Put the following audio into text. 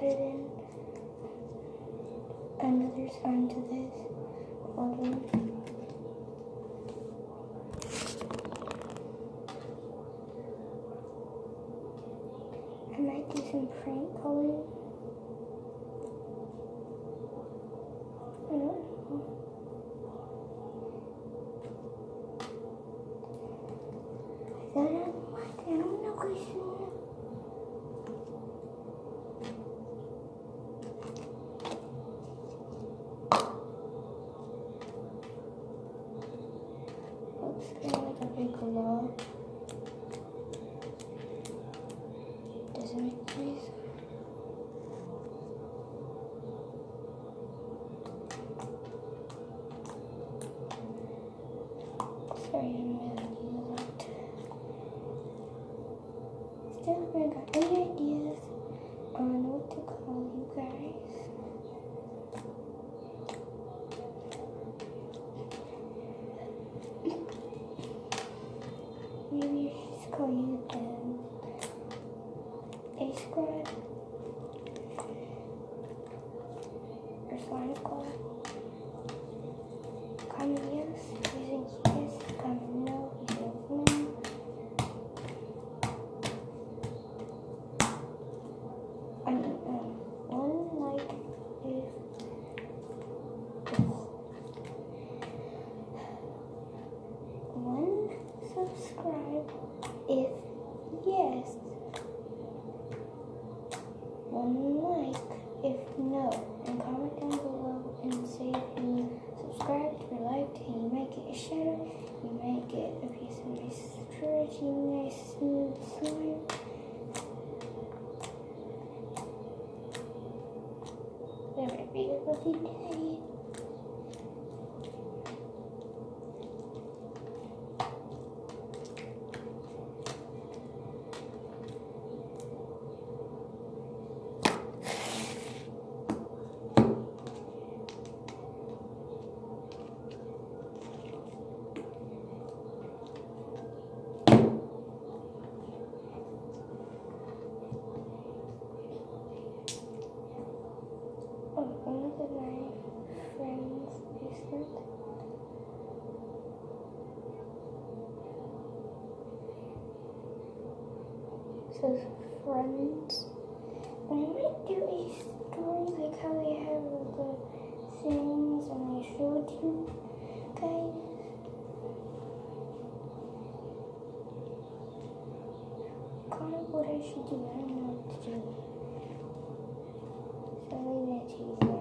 added in another sign to this. Hold on. I might do some prank coloring. I don't know. I don't know guys. Looks kind of like a big glow. Doesn't make noise. Sorry, I'm really using that. Still haven't got any ideas on what to call you guys. Maybe I should just call you the A Squad or Slime Squad. Comment yes, using yes, comment no, using no. I mean, one like if one subscribe if yes. One like if no. And comment down below and say if you subscribed or liked, and you might get a shout out, you might get a piece of my stretchy, nice, smooth slime. That might be a lovely day. One of my friends' basement. It says friends. And I might do a story like how they have the things and I showed you guys. Comment what I should do. I don't know what to do. So leave that to you.